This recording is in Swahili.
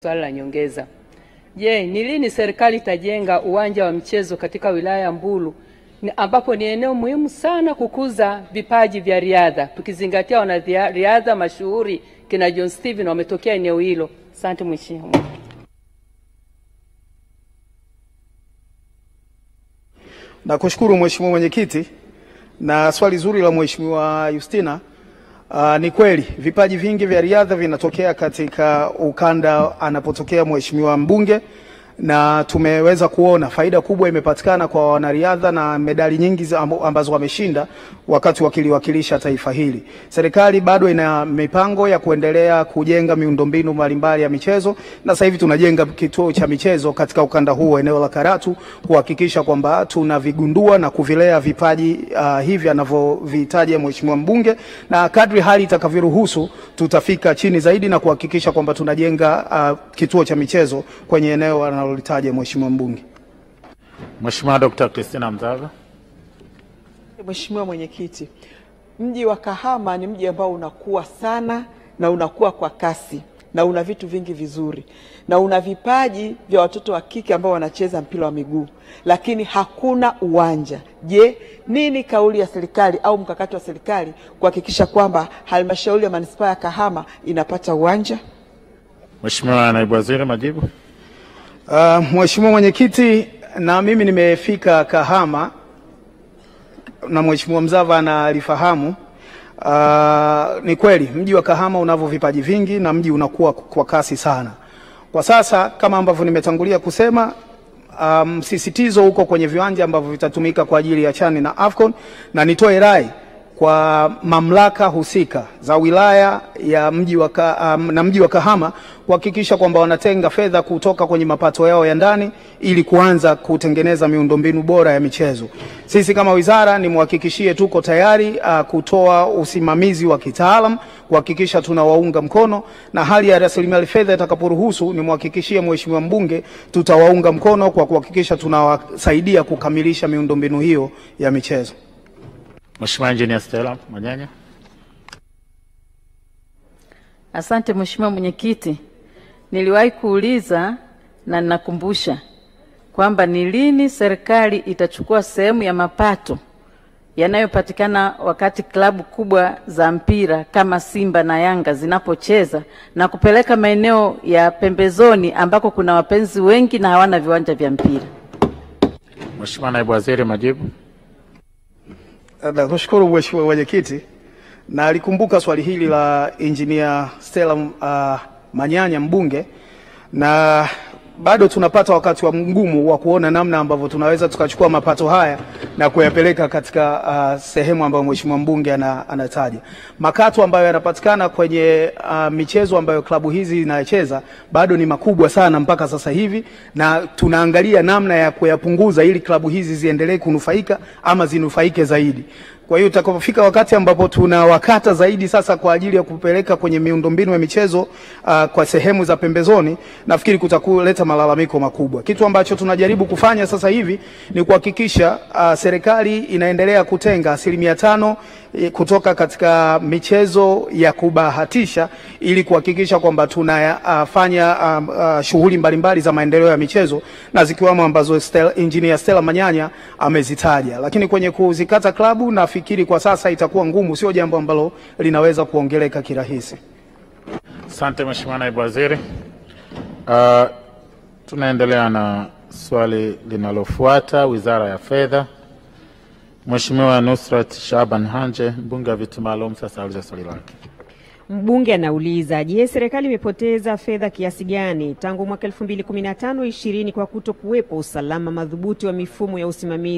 Swali la nyongeza. Je, ni lini serikali itajenga uwanja wa michezo katika wilaya ya Mbulu ambapo ni eneo muhimu sana kukuza vipaji vya riadha, tukizingatia wanariadha mashuhuri kina John Steven wametokea eneo hilo? Asante mheshimiwa. Nakushukuru mheshimiwa mwenyekiti, na swali zuri la mheshimiwa Justina. Ni kweli vipaji vingi vya riadha vinatokea katika ukanda anapotokea mheshimiwa mbunge, na tumeweza kuona faida kubwa imepatikana kwa wanariadha na medali nyingi ambazo wameshinda wakati wakiliwakilisha taifa hili. Serikali bado ina mipango ya kuendelea kujenga miundombinu mbalimbali ya michezo, na sasa hivi tunajenga kituo cha michezo katika ukanda huu eneo la Karatu kuhakikisha kwamba tunavigundua na kuvilea vipaji hivi anavyovitaja mheshimiwa mbunge, na kadri hali itakavyoruhusu tutafika chini zaidi na kuhakikisha kwamba tunajenga kituo cha michezo kwenye eneo analolitaja mheshimiwa mbunge. Mheshimiwa Dr. Christina Mzava. Mheshimiwa mwenyekiti, mji wa Kahama ni mji ambao unakuwa sana na unakuwa kwa kasi na una vitu vingi vizuri na una vipaji vya watoto wa kike ambao wanacheza mpira wa miguu, lakini hakuna uwanja. Je, nini kauli ya serikali au mkakati wa serikali kuhakikisha kwamba halmashauri ya manispaa ya Kahama inapata uwanja? Mheshimiwa Naibu Waziri, majibu. Mheshimiwa mwenyekiti, na mimi nimefika Kahama na mheshimiwa Mzava analifahamu. Ni kweli mji wa Kahama unavyo vipaji vingi na mji unakuwa kwa kasi sana. Kwa sasa kama ambavyo nimetangulia kusema, msisitizo huko kwenye viwanja ambavyo vitatumika kwa ajili ya Chani na Afcon, na nitoe rai kwa mamlaka husika za wilaya ya mji wa Kahama kuhakikisha kwamba wanatenga fedha kutoka kwenye mapato yao ya ndani ili kuanza kutengeneza miundombinu bora ya michezo. Sisi kama wizara nimhakikishie tuko tayari kutoa usimamizi wa kitaalam kuhakikisha tunawaunga mkono, na hali ya rasilimali fedha itakaporuhusu nimhakikishie mheshimiwa mbunge tutawaunga mkono kwa kuhakikisha tunawasaidia kukamilisha miundombinu hiyo ya michezo. Mheshimiwa Engineer Stella Manyanya. Asante mheshimiwa mwenyekiti. Niliwahi kuuliza na ninakumbusha kwamba ni lini serikali itachukua sehemu ya mapato yanayopatikana wakati klabu kubwa za mpira kama Simba na Yanga zinapocheza na kupeleka maeneo ya pembezoni ambako kuna wapenzi wengi na hawana viwanja vya mpira. Mheshimiwa Naibu Waziri, majibu. Nakushukuru mheshimiwa mwenyekiti, na alikumbuka swali hili la Engineer Stella Manyanya mbunge, na bado tunapata wakati wa mgumu wa kuona namna ambavyo tunaweza tukachukua mapato haya na kuyapeleka katika sehemu ambayo mheshimiwa mbunge anataja. Makato ambayo yanapatikana kwenye michezo ambayo klabu hizi zinacheza bado ni makubwa sana mpaka sasa hivi, na tunaangalia namna ya kuyapunguza ili klabu hizi ziendelee kunufaika ama zinufaike zaidi. Kwa hiyo utakapofika wakati ambapo tunawakata zaidi sasa kwa ajili ya kupeleka kwenye miundombinu ya michezo kwa sehemu za pembezoni, nafikiri kutakuleta malalamiko makubwa. Kitu ambacho tunajaribu kufanya sasa hivi ni kuhakikisha serikali inaendelea kutenga 5% kutoka katika michezo ya kubahatisha ili kuhakikisha kwamba tunafanya shughuli mbalimbali za maendeleo ya michezo, na zikiwamo ambazo Engineer Stella Manyanya amezitaja. Lakini kwenye kuzikata klabu nafikiri kwa sasa itakuwa ngumu, sio jambo ambalo linaweza kuongeleka kirahisi. Asante Mheshimiwa Naibu Waziri. Tunaendelea na swali linalofuata, Wizara ya Fedha. Mheshimiwa Nusrat Shaban Hanje, mbunge wa viti maalum, sasa auliza swali lake. Mbunge anauliza, je, serikali imepoteza fedha kiasi gani tangu mwaka 2015-20 kwa kutokuwepo usalama madhubuti wa mifumo ya usimamizi